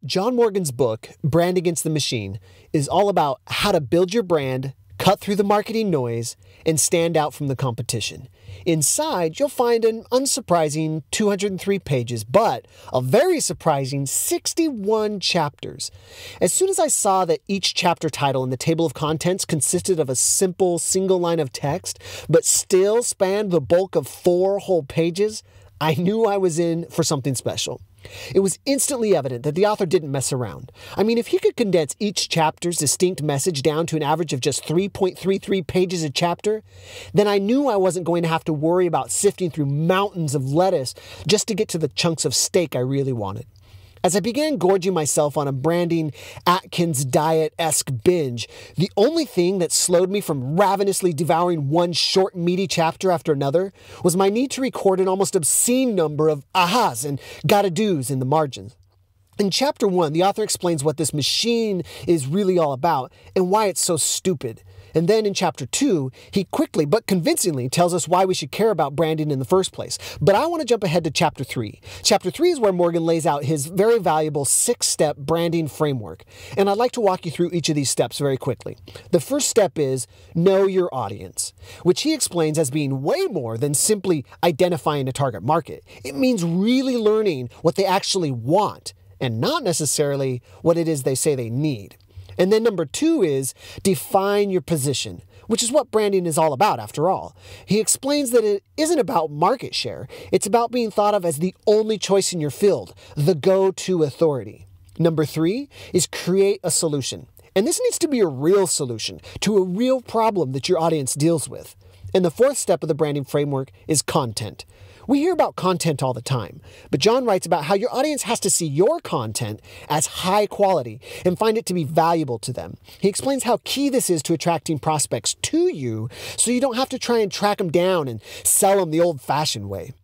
John Morgan's book, Brand Against the Machine, is all about how to build your brand, cut through the marketing noise, and stand out from the competition. Inside, you'll find an unsurprising 203 pages, but a very surprising 61 chapters. As soon as I saw that each chapter title in the table of contents consisted of a simple single line of text, but still spanned the bulk of 4 whole pages, I knew I was in for something special. It was instantly evident that the author didn't mess around. I mean, if he could condense each chapter's distinct message down to an average of just 3.33 pages a chapter, then I knew I wasn't going to have to worry about sifting through mountains of lettuce just to get to the chunks of steak I really wanted. As I began gorging myself on a Branding Atkins diet-esque binge, the only thing that slowed me from ravenously devouring one short, meaty chapter after another was my need to record an almost obscene number of ahas and gotta-dos in the margins. In Chapter 1, the author explains what this machine is really all about and why it's so stupid. And then in Chapter 2, he quickly but convincingly tells us why we should care about branding in the first place. But I want to jump ahead to Chapter 3. Chapter 3 is where Morgan lays out his very valuable 6-step branding framework. And I'd like to walk you through each of these steps very quickly. The first step is know your audience, which he explains as being way more than simply identifying a target market. It means really learning what they actually want and not necessarily what it is they say they need. And then number 2 is define your position, which is what branding is all about after all. He explains that it isn't about market share. It's about being thought of as the only choice in your field, the go-to authority. Number 3 is create a solution. And this needs to be a real solution to a real problem that your audience deals with. And the 4th step of the branding framework is content. We hear about content all the time, but John writes about how your audience has to see your content as high quality and find it to be valuable to them. He explains how key this is to attracting prospects to you so you don't have to try and track them down and sell them the old-fashioned way.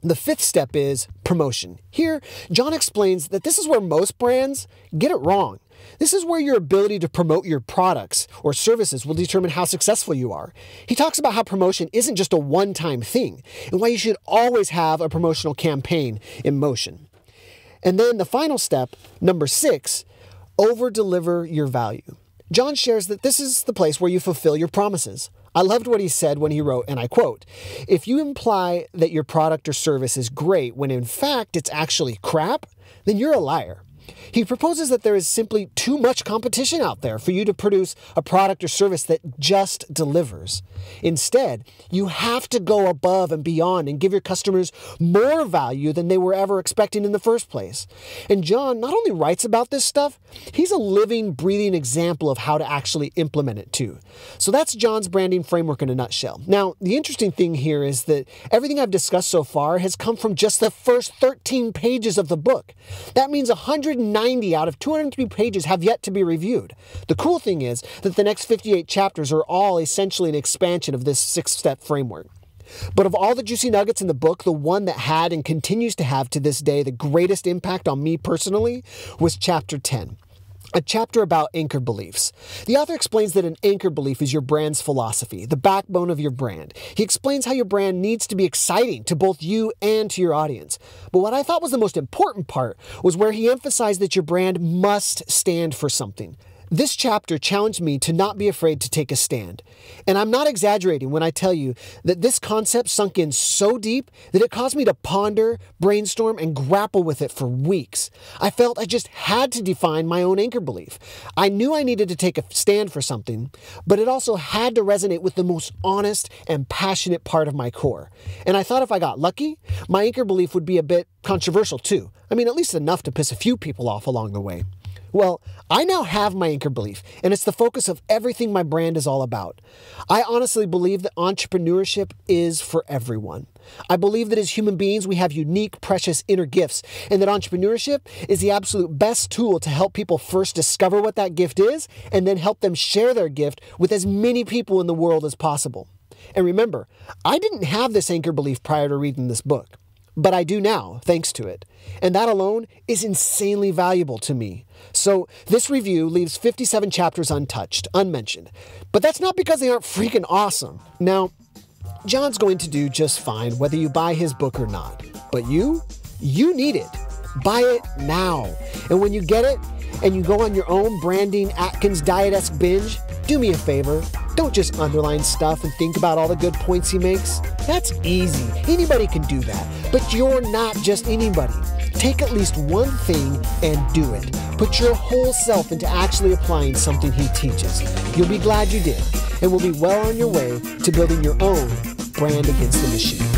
The 5th step is promotion. Here, John explains that this is where most brands get it wrong. This is where your ability to promote your products or services will determine how successful you are. He talks about how promotion isn't just a one-time thing and why you should always have a promotional campaign in motion. And then the final step, number 6, over-deliver your value. John shares that this is the place where you fulfill your promises. I loved what he said when he wrote, and I quote, "If you imply that your product or service is great when in fact it's actually crap, then you're a liar." He proposes that there is simply too much competition out there for you to produce a product or service that just delivers. Instead, you have to go above and beyond and give your customers more value than they were ever expecting in the first place. And John not only writes about this stuff, he's a living, breathing example of how to actually implement it too. So that's John's branding framework in a nutshell. Now, the interesting thing here is that everything I've discussed so far has come from just the first 13 pages of the book. That means 190 out of 203 pages have yet to be reviewed. The cool thing is that the next 58 chapters are all essentially an expansion of this 6-step framework. But of all the juicy nuggets in the book, the one that had and continues to have to this day the greatest impact on me personally was Chapter 10. A chapter about anchor beliefs. The author explains that an anchor belief is your brand's philosophy, the backbone of your brand. He explains how your brand needs to be exciting to both you and to your audience. But what I thought was the most important part was where he emphasized that your brand must stand for something. This chapter challenged me to not be afraid to take a stand. And I'm not exaggerating when I tell you that this concept sunk in so deep that it caused me to ponder, brainstorm, and grapple with it for weeks. I felt I just had to define my own anchor belief. I knew I needed to take a stand for something, but it also had to resonate with the most honest and passionate part of my core. And I thought if I got lucky, my anchor belief would be a bit controversial too. I mean, at least enough to piss a few people off along the way. Well, I now have my anchor belief, and it's the focus of everything my brand is all about. I honestly believe that entrepreneurship is for everyone. I believe that as human beings, we have unique, precious inner gifts, and that entrepreneurship is the absolute best tool to help people first discover what that gift is, and then help them share their gift with as many people in the world as possible. And remember, I didn't have this anchor belief prior to reading this book. But I do now, thanks to it. And that alone is insanely valuable to me. So this review leaves 57 chapters untouched, unmentioned. But that's not because they aren't freaking awesome. Now, John's going to do just fine whether you buy his book or not. But you need it. Buy it now. And when you get it and you go on your own Branding Atkins Diet-esque binge, do me a favor. Don't just underline stuff and think about all the good points he makes. That's easy. Anybody can do that. But you're not just anybody. Take at least one thing and do it. Put your whole self into actually applying something he teaches. You'll be glad you did, and will be well on your way to building your own brand against the machine.